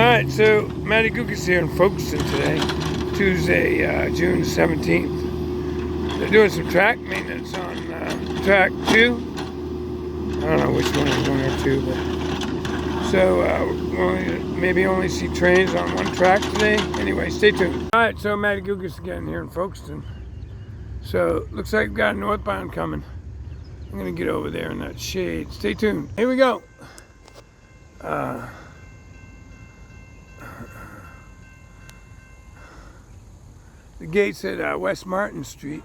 Alright, so Matty Gukas here in Folkston today, Tuesday, June 17th. They're doing some track maintenance on track 2. I don't know which one is 1 or 2, but so we'll maybe only see trains on one track today. Anyway, stay tuned. Alright, so Matty Gukas again here in Folkston. So looks like we've got a northbound coming. I'm gonna get over there in that shade. Stay tuned. Here we go. The gate's at West Martin Street,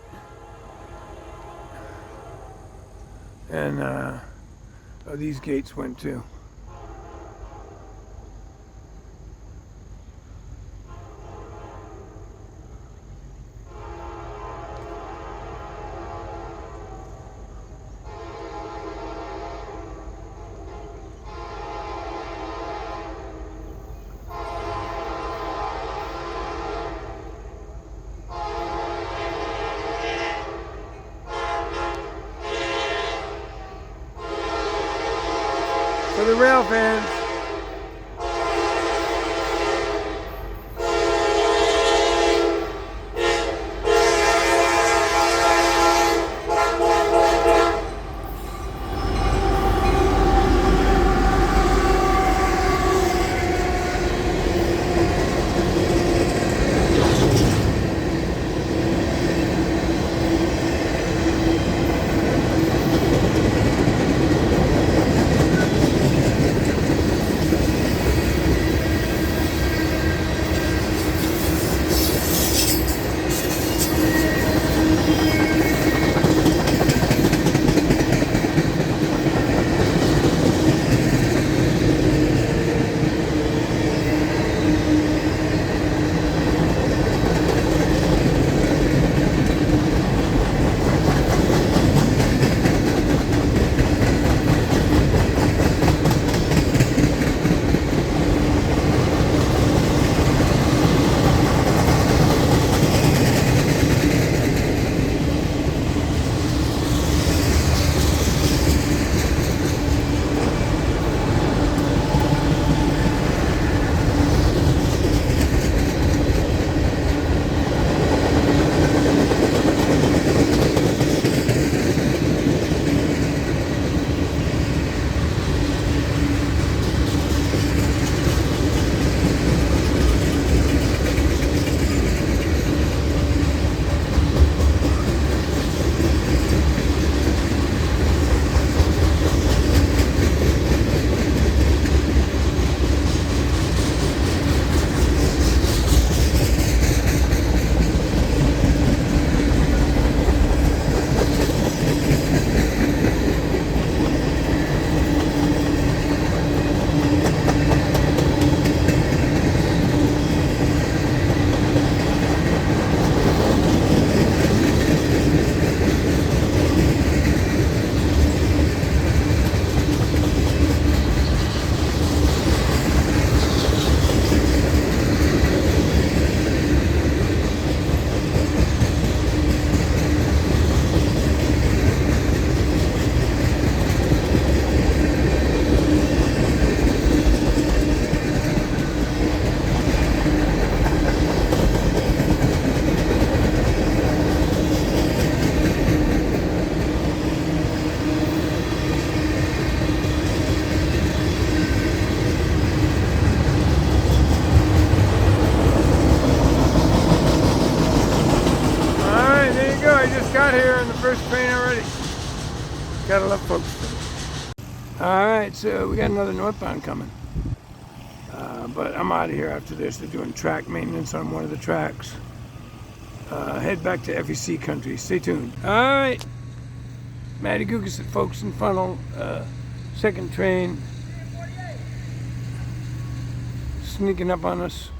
and these gates went too. For the rail fans. Got here in the first train already. Gotta love Folkston. Alright, so we got another northbound coming. But I'm out of here after this. They're doing track maintenance on one of the tracks. Head back to FEC country. Stay tuned. Alright. Matty Gukas at Folkston Funnel. Second train. Sneaking up on us.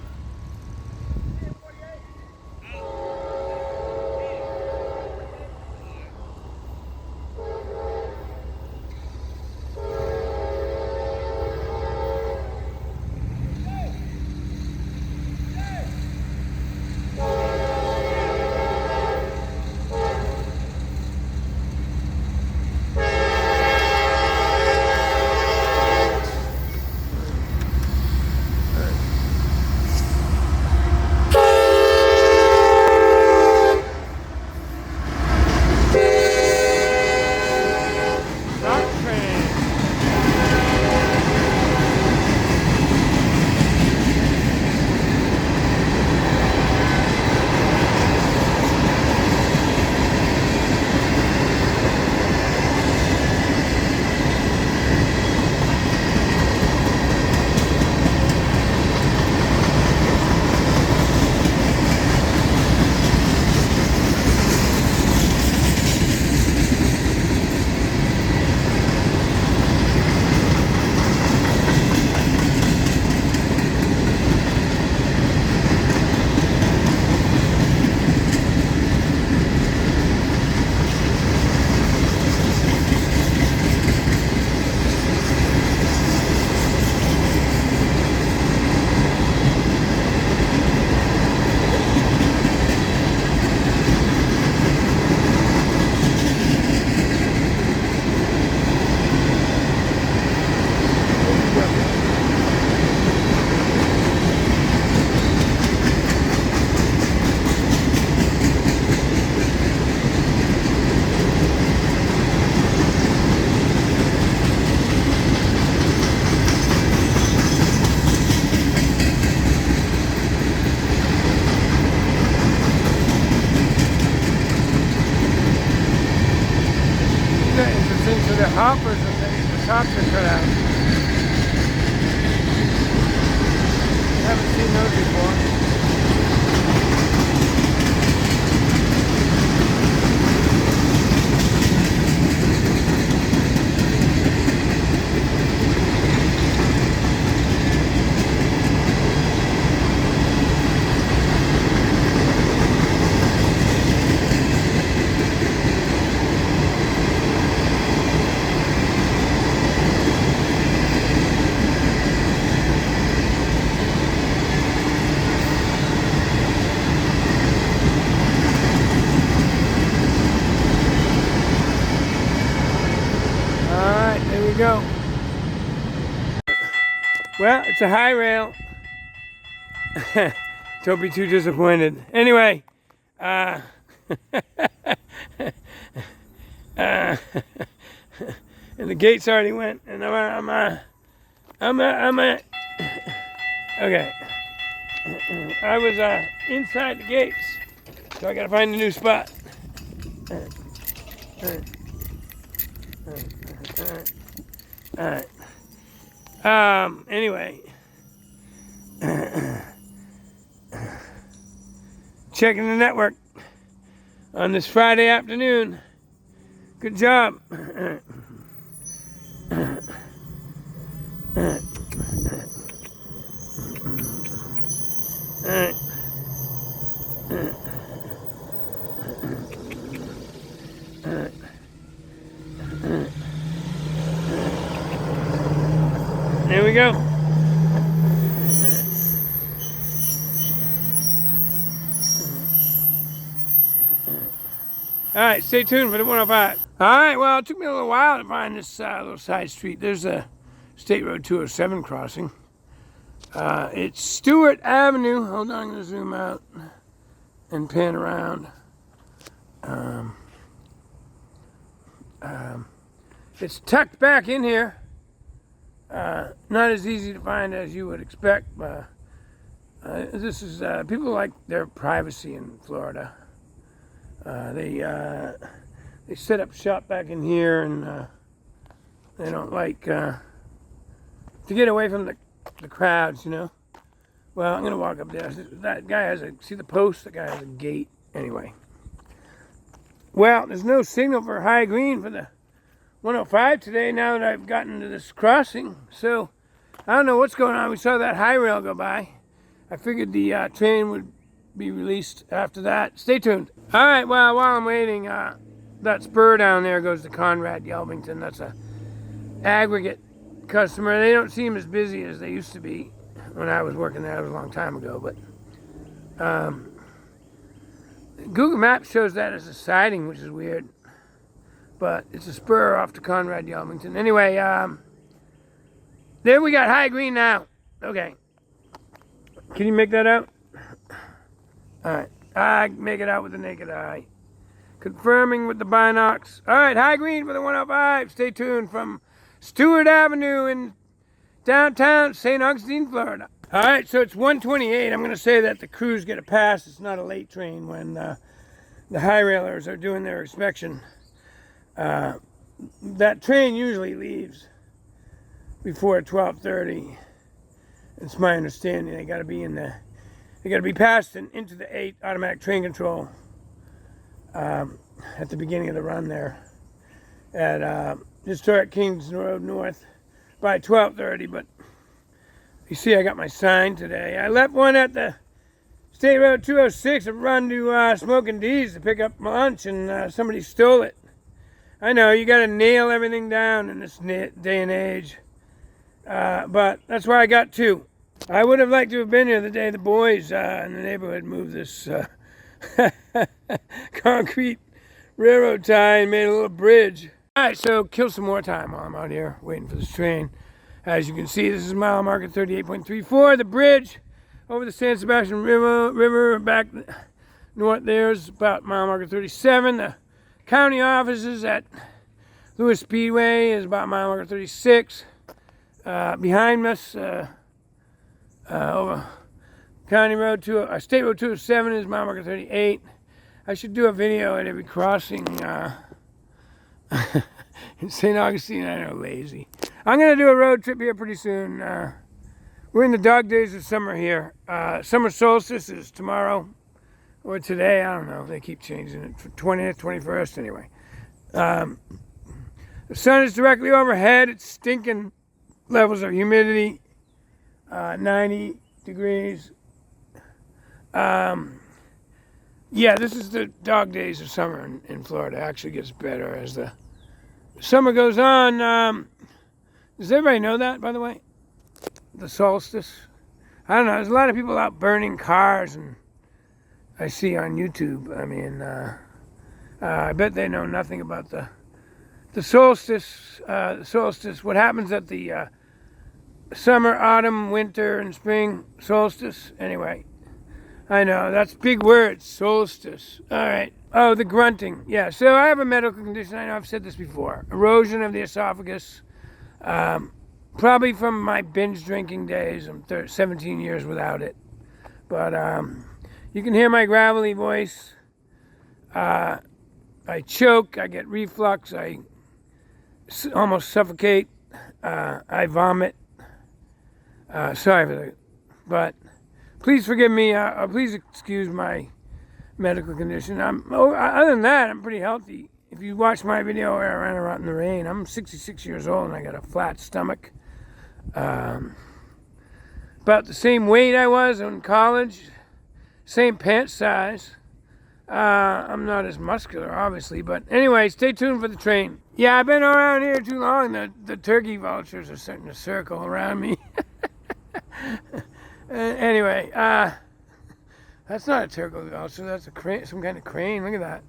tops are cut out. Haven't seen those before. Go. Well, it's a high rail. Don't be too disappointed. Anyway, and the gates already went, and okay. I was inside the gates, so I gotta find a new spot. Alright. Anyway. Checking the network on this Friday afternoon. Good job. There we go. All right, stay tuned for the 105. All right, well, it took me a little while to find this little side street. There's a State Road 207 crossing. It's Stewart Avenue. Hold on, I'm going to zoom out and pan around. It's tucked back in here. Not as easy to find as you would expect. This is people like their privacy in Florida. They set up shop back in here, and they don't like to get away from the crowds, you know. Well, I'm gonna walk up there. That guy has see the post? The guy has a gate. Anyway. Well, there's no signal for high green for the 105 today now that I've gotten to this crossing. So, I don't know what's going on. We saw that high rail go by. I figured the train would be released after that. Stay tuned. All right, well, while I'm waiting, that spur down there goes to Conrad Yelvington. That's a aggregate customer. They don't seem as busy as they used to be when I was working there. That was a long time ago, but Google Maps shows that as a siding, which is weird. But it's a spur off to Conrad Yelvington. Anyway, there we got high green now. Okay. Can you make that out? All right. I make it out with the naked eye. Confirming with the binocs. All right, high green for the 105. Stay tuned from Stewart Avenue in downtown St. Augustine, Florida. All right, so it's 1:28. I'm going to say that the crews get a pass. It's not a late train when the high railers are doing their inspection. That train usually leaves before 12:30. It's my understanding they got to be passed and into the 8 automatic train control at the beginning of the run there at historic Kingston Road North by 12:30. But you see, I got my sign today. I left one at the State Road 206 and run to Smoking D's to pick up my lunch, and somebody stole it. I know, you got to nail everything down in this day and age. But that's why I got 2. I would have liked to have been here the day the boys in the neighborhood moved this concrete railroad tie and made a little bridge. All right, so kill some more time while I'm out here waiting for this train. As you can see, this is mile marker 38.34. The bridge over the San Sebastian River back north there is about mile marker 37. The county offices at Lewis Speedway is about mile marker 36. Behind us, over County Road State Road 207 is mile marker 38. I should do a video at every crossing in St. Augustine. I know, lazy. I'm going to do a road trip here pretty soon. We're in the dog days of summer here. Summer solstice is tomorrow or today. I don't know. They keep changing it. 20th, 21st, anyway. The sun is directly overhead. It's stinking levels of humidity. 90 degrees. Yeah, this is the dog days of summer in Florida. It actually gets better as the summer goes on. Does everybody know that, by the way? The solstice? I don't know. There's a lot of people out burning cars, and I see on YouTube. I mean, I bet they know nothing about the solstice. Solstice. What happens at the summer, autumn, winter, and spring solstice? Anyway. I know, that's big words, solstice. All right. Oh, the grunting. Yeah, so I have a medical condition. I know I've said this before. Erosion of the esophagus. Probably from my binge drinking days. I'm 17 years without it. But you can hear my gravelly voice. I choke. I get reflux. I almost suffocate. I vomit. Sorry for that. But please forgive me. Please excuse my medical condition. Other than that, I'm pretty healthy. If you watch my video where I ran around in the rain, I'm 66 years old and I got a flat stomach. About the same weight I was in college. Same pant size. I'm not as muscular, obviously. But anyway, stay tuned for the train. Yeah, I've been around here too long. The turkey vultures are starting to circle around me. Anyway, that's not a turkey vulture. That's a crane, some kind of crane. Look at that.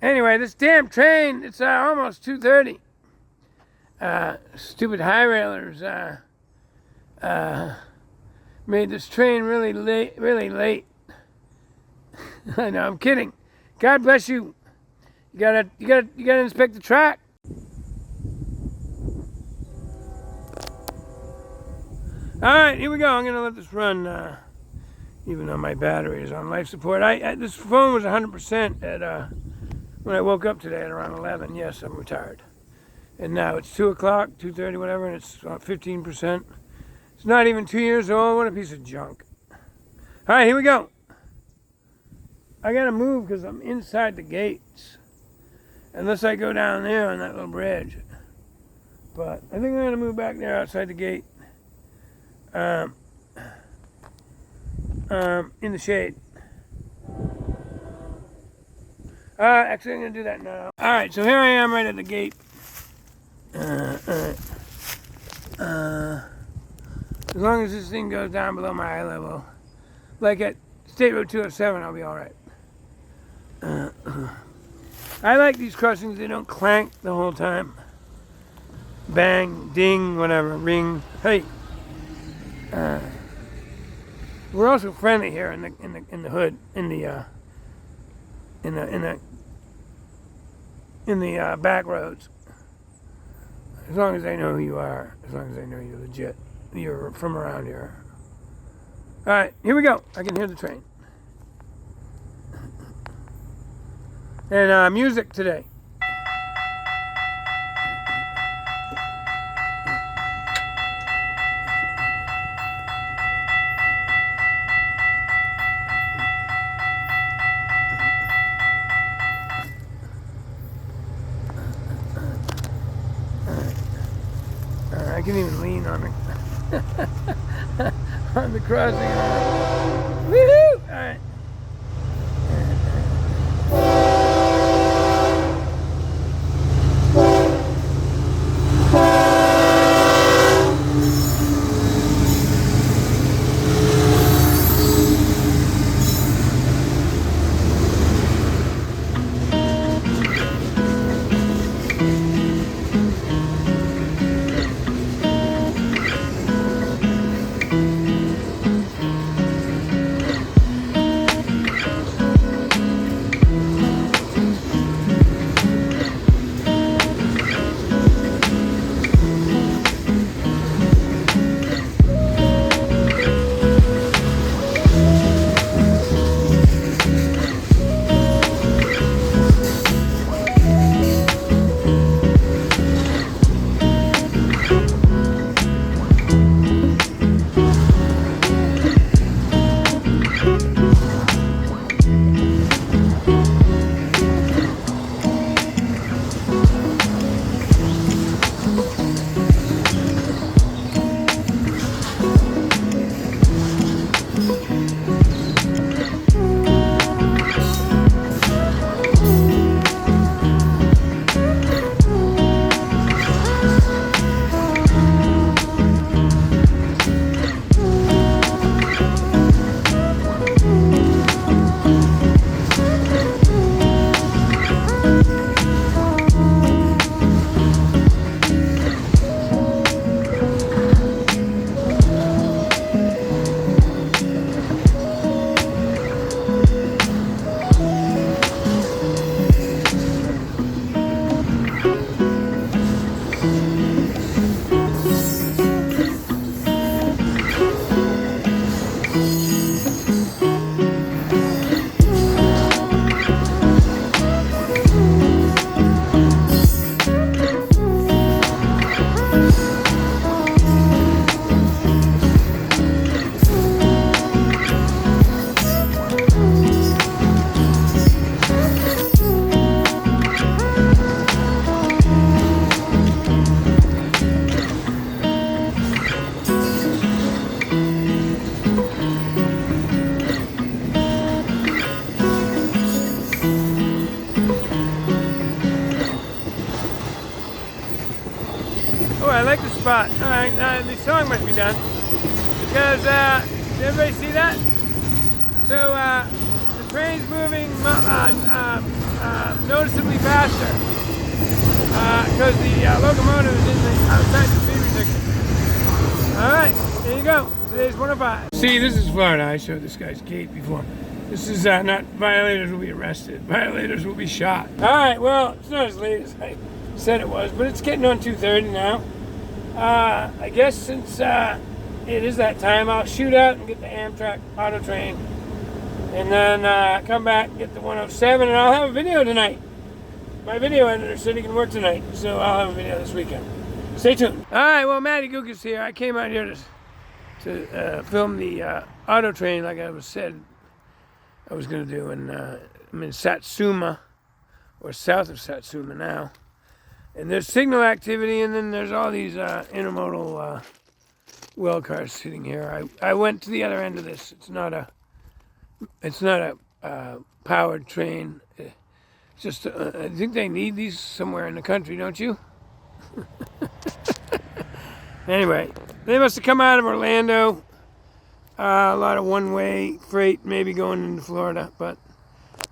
Anyway, this damn train, it's almost 2:30. Stupid high railers made this train really late. Really late. I know, I'm kidding. God bless you. You gotta inspect the track. All right, here we go. I'm gonna let this run, even though my battery is on life support. This phone was 100% at when I woke up today at around 11. Yes, I'm retired. And now it's 2 o'clock, 2:30, whatever, and it's 15%. It's not even 2 years old. What a piece of junk. All right, here we go. I gotta move because I'm inside the gates. Unless I go down there on that little bridge. But I think I'm gonna move back there outside the gate. In the shade. Actually, I'm going to do that now. Alright, so here I am right at the gate. As long as this thing goes down below my eye level, like at State Road 207, I'll be alright. I like these crossings, they don't clank the whole time. Bang, ding, whatever, ring, hey. We're also friendly here in the hood, in the back roads. As long as they know who you are, as long as they know you're legit, you're from around here. All right, here we go. I can hear the train. And music today. I can even lean on the on the crossing. Woohoo! All right. Oh, I like the spot. All right, the song must be done. Because, did everybody see that? So, the train's moving noticeably faster. Because the locomotive is in the outside the speed restriction. All right, there you go. Today's 105. See, this is Florida. I showed this guy's gate before. This is not, violators will be arrested. Violators will be shot. All right, well, it's not as late as I said it was, but it's getting on 2:30 now. I guess since it is that time, I'll shoot out and get the Amtrak auto train, and then come back and get the 107, and I'll have a video tonight. My video editor said he can work tonight, so I'll have a video this weekend. Stay tuned. All right, well, Matty Gook is here. I came out here to film the auto train, like I said I was going to do, and I'm in Satsuma, or south of Satsuma now. And there's signal activity, and then there's all these intermodal well cars sitting here. I went to the other end of this. It's not a powered train. It's just I think they need these somewhere in the country, don't you? Anyway, they must have come out of Orlando. A lot of one-way freight, maybe going into Florida, but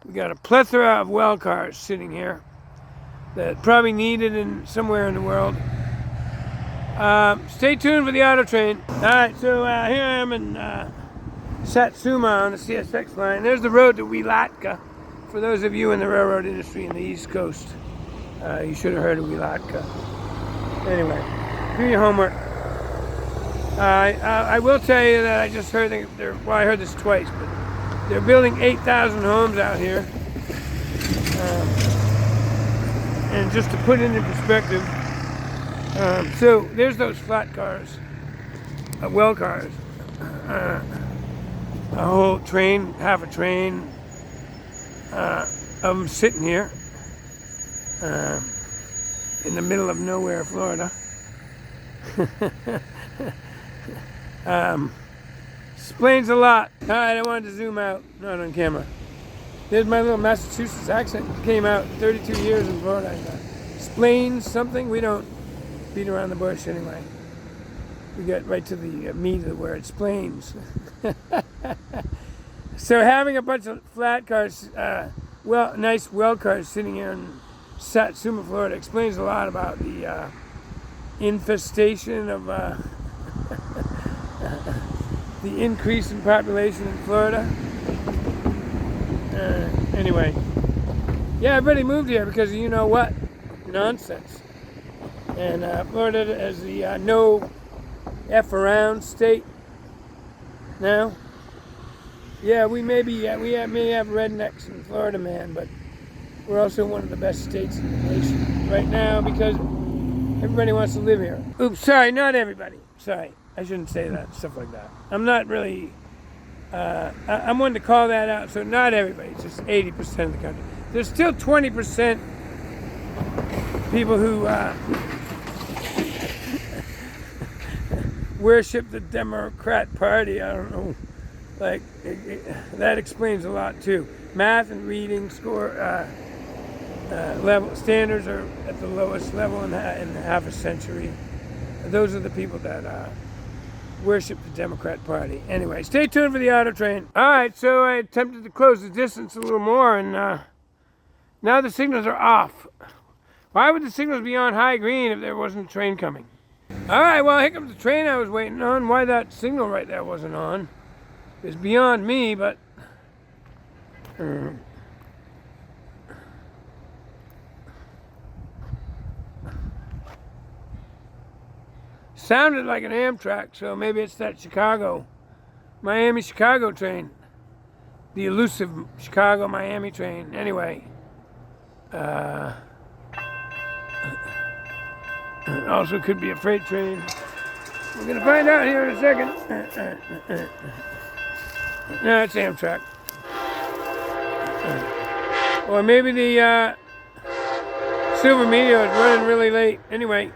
we got a plethora of well cars sitting here that probably needed in somewhere in the world. Stay tuned for the auto train. All right, so here I am in Satsuma on the CSX line. There's the road to Wilatka. For those of you in the railroad industry in the East Coast, you should have heard of Wilatka. Anyway, do your homework. I will tell you that I just heard well, I heard this twice, but they're building 8,000 homes out here. And just to put it into perspective, so there's those flat cars, well cars, a whole train, half a train of them sitting here in the middle of nowhere, Florida. Explains a lot. All right, I wanted to zoom out, not on camera. There's my little Massachusetts accent. Came out 32 years in Florida. Explains something. We don't beat around the bush anyway. We get right to the meat of the word. Explains. So having a bunch of flat cars, nice well cars sitting here in Satsuma, Florida, explains a lot about the infestation of the increase in population in Florida. Anyway, yeah, everybody moved here because of you know what? Nonsense. And Florida is the no F around state now. Yeah, we may have rednecks in Florida, man, but we're also one of the best states in the nation right now because everybody wants to live here. Oops, sorry, not everybody. Sorry, I shouldn't say that, stuff like that. I'm not really, I'm one to call that out, so not everybody, it's just 80% of the country. There's still 20% people who worship the Democrat Party, I don't know. Like, that explains a lot too. Math and reading score level standards are at the lowest level in half a century. Those are the people that worship the Democrat Party. Anyway, stay tuned for the auto train. All right, so I attempted to close the distance a little more, and now the signals are off. Why would the signals be on high green if there wasn't a train coming? All right, well, here comes the train I was waiting on. Why that signal right there wasn't on is beyond me, but sounded like an Amtrak, so maybe it's that Chicago Miami-Chicago train. The elusive Chicago-Miami train. Anyway. Also could be a freight train. We're going to find out here in a second. No, it's Amtrak. Or maybe the Silver Meteor is running really late. Anyway.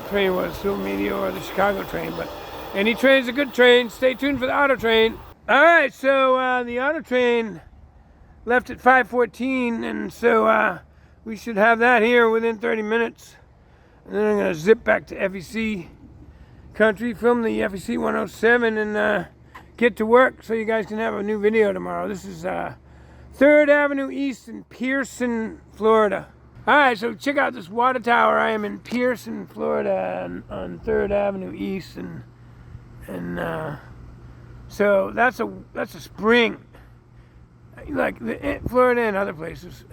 Train was Silver Meteor or the Chicago train, but any train's a good train. Stay tuned for the auto train. All right, so the auto train left at 5:14, and so we should have that here within 30 minutes. And then I'm gonna zip back to FEC country, film the FEC 107, and get to work so you guys can have a new video tomorrow. This is 3rd Avenue East in Pearson, Florida. All right, so check out this water tower. I am in Pearson, Florida, on 3rd Avenue East, and so that's a spring, like Florida and other places.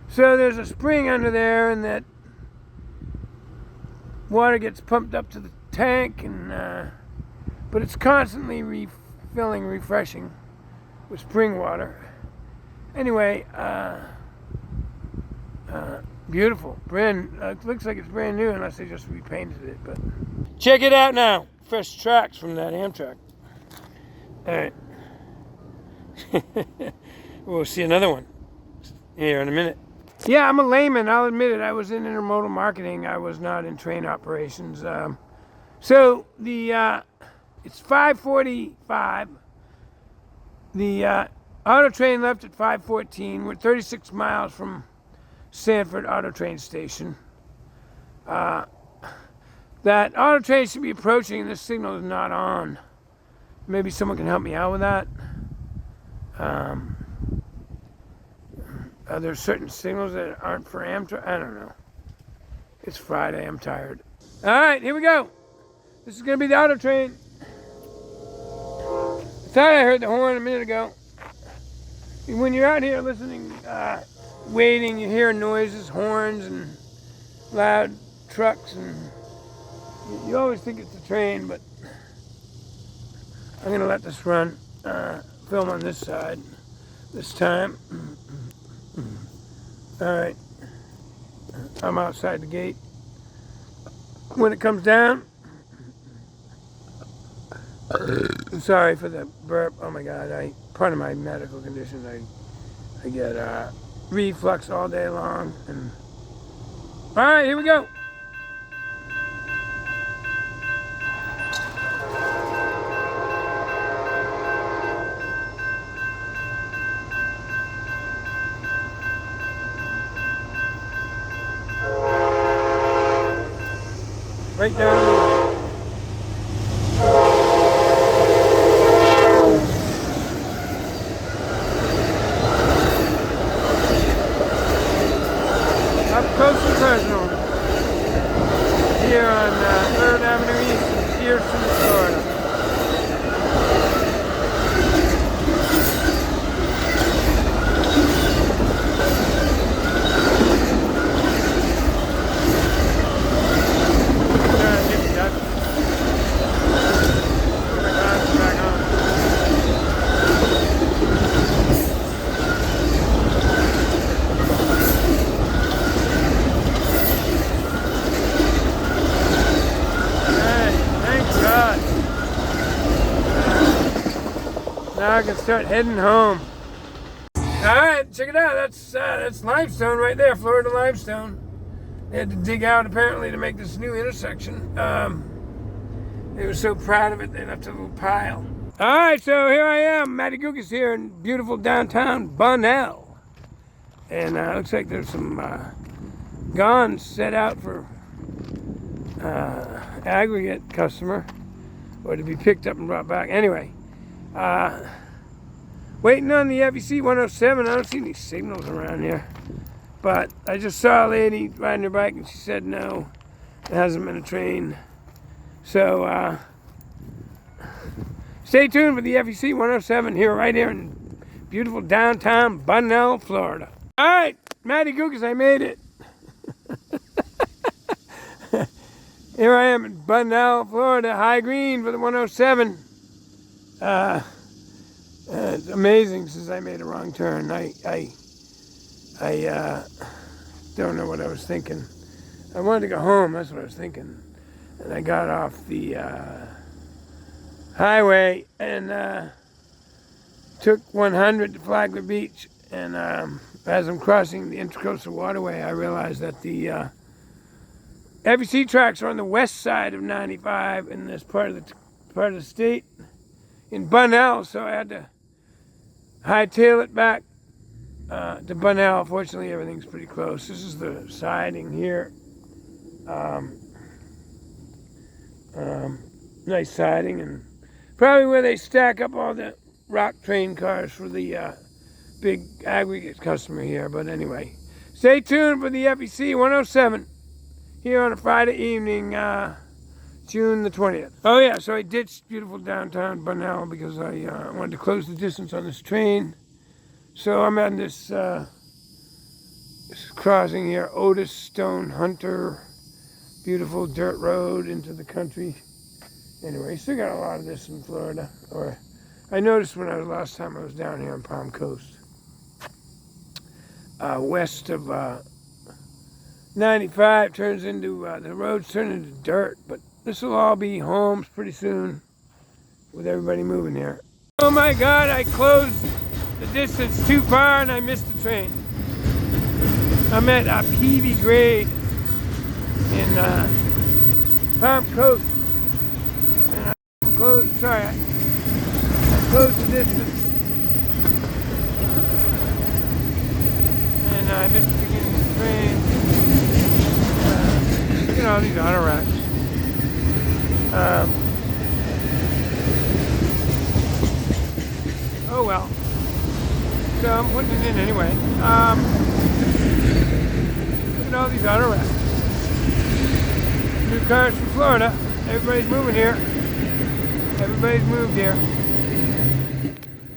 So there's a spring under there, and that water gets pumped up to the tank, and but it's constantly refilling, refreshing with spring water. Anyway. Beautiful. It looks like it's brand new unless they just repainted it. But check it out now. Fresh tracks from that Amtrak. All right. We'll see another one here in a minute. Yeah, I'm a layman. I'll admit it. I was in intermodal marketing. I was not in train operations. So it's 5:45. The auto train left at 5:14. We're 36 miles from Sanford Auto Train Station. That auto train should be approaching, and this signal is not on. Maybe someone can help me out with that. Are there certain signals that aren't for Amtrak? I don't know. It's Friday. I'm tired. All right, here we go. This is going to be the auto train. I thought I heard the horn a minute ago. When you're out here listening, waiting, you hear noises, horns, and loud trucks, and you always think it's a train, but I'm going to let this run, film on this side this time. All right, I'm outside the gate. When it comes down, I'm sorry for the burp. Oh my God, part of my medical condition, I get reflux all day long. And all right, here we go. Right down the middle. Close and personal here on 3rd Avenue East in Pearson, Florida. Now I can start heading home. All right, check it out. That's limestone right there, Florida limestone. They had to dig out apparently to make this new intersection. They were so proud of it, they left a little pile. All right, so here I am, Matty Gookus here in beautiful downtown Bunnell. And looks like there's some guns set out for aggregate customer, or to be picked up and brought back. Anyway, waiting on the FEC 107. I don't see any signals around here, but I just saw a lady riding her bike and she said no, it hasn't been a train. So Stay tuned for the FEC 107 here, right here in beautiful downtown Bunnell, Florida. All right, Matty Gookus, I made it. Here I am in Bunnell, Florida, high green for the 107. It's amazing since I made a wrong turn. I don't know what I was thinking. I wanted to go home, that's what I was thinking. And I got off the highway and took 100 to Flagler Beach. And as I'm crossing the Intercoastal Waterway, I realized that the FEC tracks are on the west side of 95 in this part of the state in Bunnell, so I had to hightail it back to Bunnell. Fortunately, everything's pretty close. This is the siding here. Nice siding, and probably where they stack up all the rock train cars for the big aggregate customer here. But anyway, stay tuned for the FEC 107 here on a Friday evening, June the 20th. Oh yeah, so I ditched beautiful downtown Bunnell because I wanted to close the distance on this train. So I'm on this crossing here, Otis Stone Hunter, beautiful dirt road into the country. Anyway, still got a lot of this in Florida. Or I noticed when I was last time I was down here on Palm Coast. West of 95 turns into, the roads turn into dirt, but this will all be homes pretty soon with everybody moving here. Oh my God, I closed the distance too far and I missed the train. I'm at Peavy Grade in Palm Coast. And I closed the distance. And I missed the beginning of the train. You know, these auto racks. Oh well. So I'm putting it in anyway. Look at all these auto racks. New cars from Florida. Everybody's moving here. Everybody's moved here.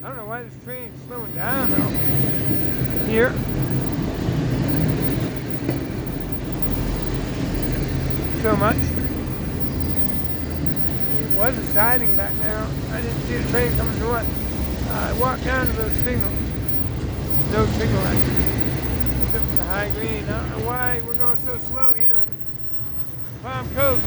I don't know why this train's slowing down though. Here. So much. It was a siding back there. I didn't see a train coming north. I walked down to those signals. No signal actually. Except for the high green. I don't know why we're going so slow here in Palm Coast.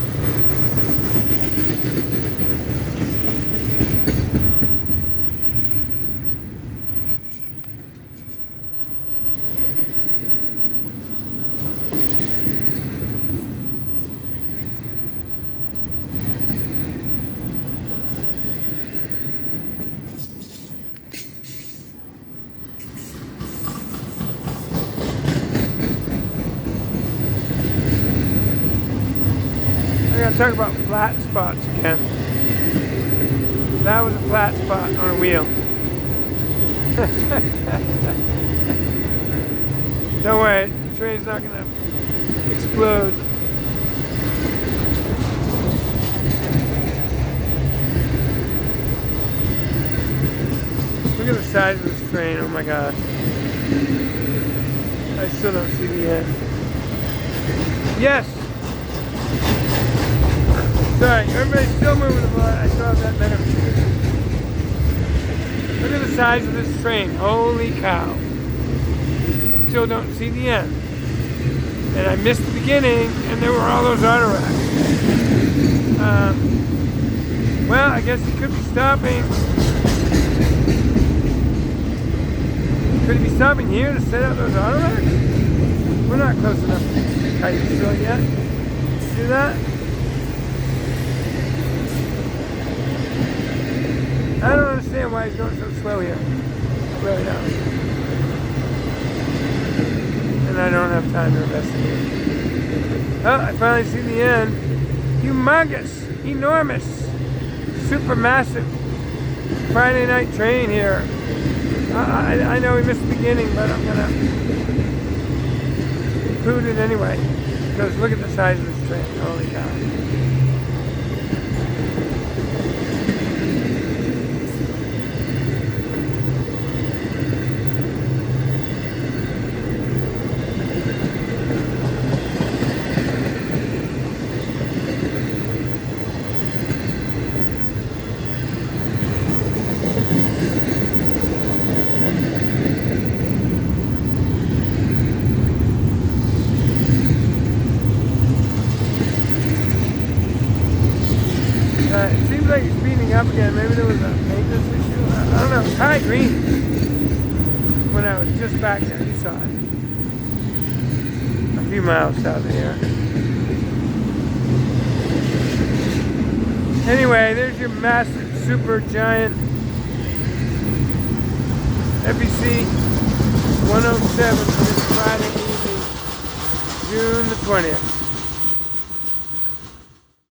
Talk about flat spots again. That was a flat spot on a wheel. Don't worry, the train's not gonna explode. Look at the size of this train, oh my God. I still don't see the end. Yes! Sorry, everybody's still moving the blood. I still have that better. Look at the size of this train. Holy cow. I still don't see the end. And I missed the beginning, and there were all those auto racks. Well, I guess he could be stopping. Could he be stopping here to set up those auto racks? We're not close enough to Titusville yet. Do that? I don't understand why he's going so slow here. I really don't. And I don't have time to investigate. Oh, I finally see the end. Humongous, enormous, super massive Friday night train here. I know we missed the beginning, but I'm gonna include it anyway. Because look at the size of this train. Holy cow. It seems like it's speeding up again. Maybe there was a maintenance issue. I don't know. It's high green when I was just back there. You saw it. A few miles south of here. Anyway, there's your massive, super giant FEC 107 for this Friday evening, June the 20th.